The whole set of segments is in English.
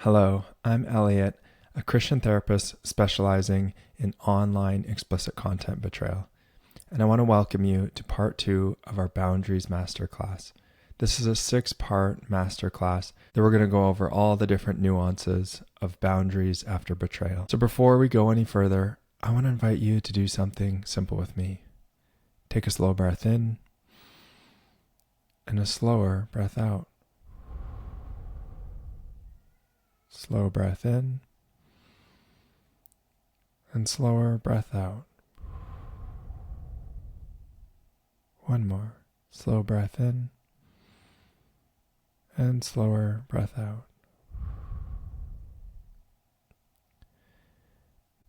Hello, I'm Elliot, a Christian therapist specializing in online explicit content betrayal, and I want to welcome you to part 2 of our Boundaries Masterclass. This is a 6-part masterclass that we're going to go over all the different nuances of boundaries after betrayal. So before we go any further, I want to invite you to do something simple with me. Take a slow breath in and a slower breath out. Slow breath in and slower breath out. One more. Slow breath in and slower breath out.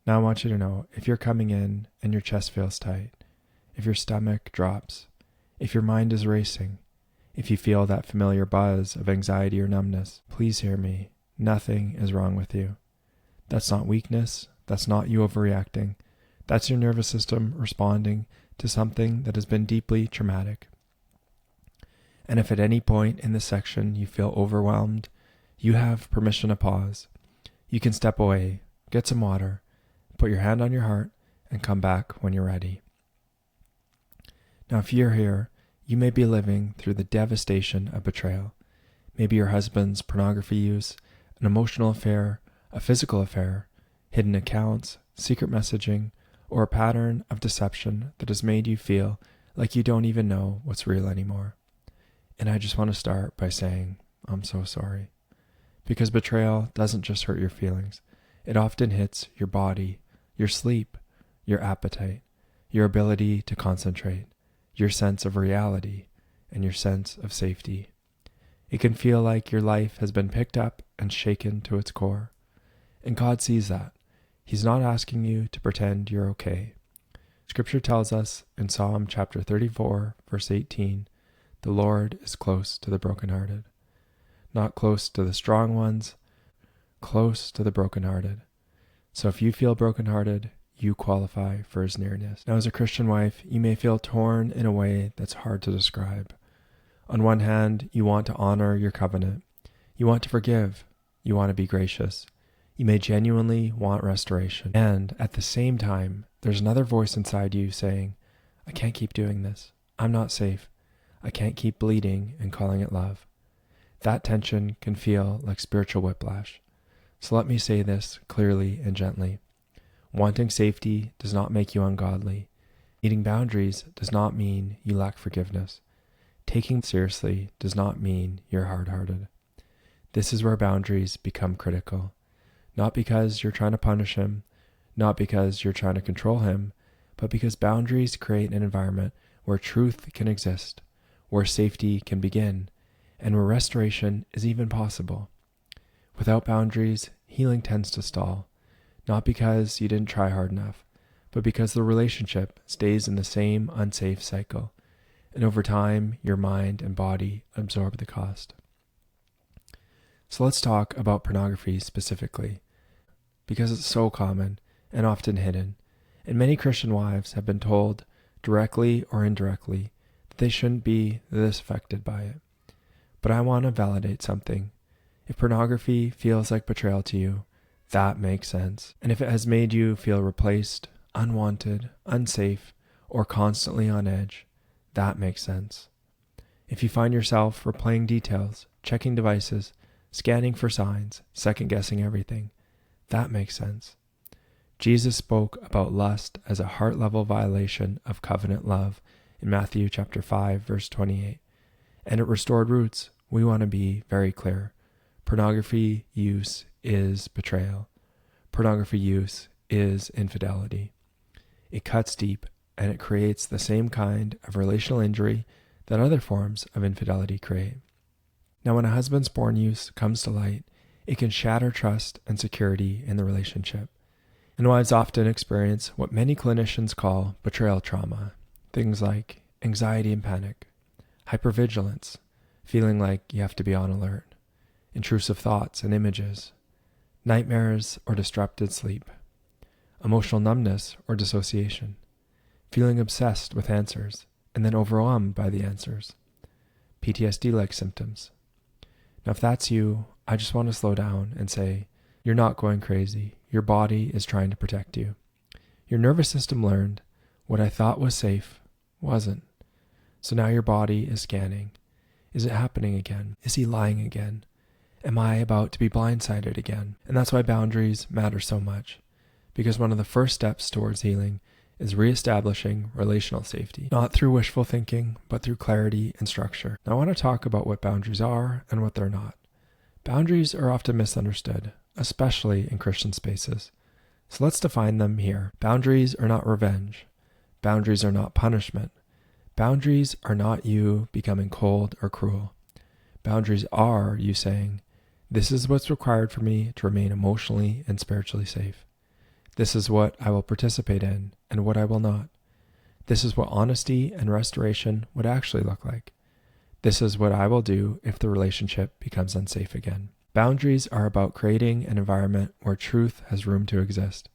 Now I want you to know, if you're coming in and your chest feels tight, if your stomach drops, if your mind is racing, if you feel that familiar buzz of anxiety or numbness, please hear me. Nothing is wrong with you. That's not weakness. That's not you overreacting. That's your nervous system responding to something that has been deeply traumatic. And if at any point in this section you feel overwhelmed, you have permission to pause. You can step away, get some water, put your hand on your heart, and come back when you're ready. Now, if you're here, you may be living through the devastation of betrayal. Maybe your husband's pornography use, an emotional affair, a physical affair, hidden accounts, secret messaging, or a pattern of deception that has made you feel like you don't even know what's real anymore. And I just want to start by saying, I'm so sorry. Because betrayal doesn't just hurt your feelings. It often hits your body, your sleep, your appetite, your ability to concentrate, your sense of reality, and your sense of safety. It can feel like your life has been picked up and shaken to its core. And God sees that. He's not asking you to pretend you're okay. Scripture tells us in Psalm chapter 34, verse 18, the Lord is close to the brokenhearted. Not close to the strong ones, close to the brokenhearted. So if you feel brokenhearted, you qualify for his nearness. Now, as a Christian wife, you may feel torn in a way that's hard to describe. On one hand, you want to honor your covenant. You want to forgive. You want to be gracious. You may genuinely want restoration. And at the same time, there's another voice inside you saying, I can't keep doing this. I'm not safe. I can't keep bleeding and calling it love. That tension can feel like spiritual whiplash. So let me say this clearly and gently. Wanting safety does not make you ungodly. Needing boundaries does not mean you lack forgiveness. Taking seriously does not mean you're hard-hearted. This is where boundaries become critical. Not because you're trying to punish him, not because you're trying to control him, but because boundaries create an environment where truth can exist, where safety can begin, and where restoration is even possible. Without boundaries, healing tends to stall, not because you didn't try hard enough, but because the relationship stays in the same unsafe cycle. And over time, your mind and body absorb the cost. So let's talk about pornography specifically, because it's so common and often hidden, and many Christian wives have been told, directly or indirectly, that they shouldn't be this affected by it. But I want to validate something. If pornography feels like betrayal to you, that makes sense. And if it has made you feel replaced, unwanted, unsafe, or constantly on edge, that makes sense. If you find yourself replaying details, checking devices, scanning for signs, second-guessing everything, that makes sense. Jesus spoke about lust as a heart-level violation of covenant love in Matthew chapter 5, verse 28. And at Restored Roots, we want to be very clear. Pornography use is betrayal. Pornography use is infidelity. It cuts deep, and it creates the same kind of relational injury that other forms of infidelity create. Now, when a husband's porn use comes to light, it can shatter trust and security in the relationship. And wives often experience what many clinicians call betrayal trauma, things like anxiety and panic, hypervigilance, feeling like you have to be on alert, intrusive thoughts and images, nightmares or disrupted sleep, emotional numbness or dissociation, feeling obsessed with answers and then overwhelmed by the answers, PTSD-like symptoms. Now, if that's you, I just want to slow down and say, you're not going crazy. Your body is trying to protect you. Your nervous system learned what I thought was safe wasn't. So now your body is scanning. Is it happening again? Is he lying again? Am I about to be blindsided again? And that's why boundaries matter so much. Because one of the first steps towards healing is reestablishing relational safety, not through wishful thinking, but through clarity and structure. Now, I want to talk about what boundaries are and what they're not. Boundaries are often misunderstood, especially in Christian spaces. So let's define them here. Boundaries are not revenge. Boundaries are not punishment. Boundaries are not you becoming cold or cruel. Boundaries are you saying, this is what's required for me to remain emotionally and spiritually safe. This is what I will participate in and what I will not. This is what honesty and restoration would actually look like. This is what I will do if the relationship becomes unsafe again. Boundaries are about creating an environment where truth has room to exist.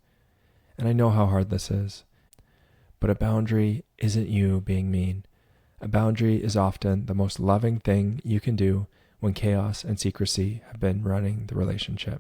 And I know how hard this is. But a boundary isn't you being mean. A boundary is often the most loving thing you can do when chaos and secrecy have been running the relationship.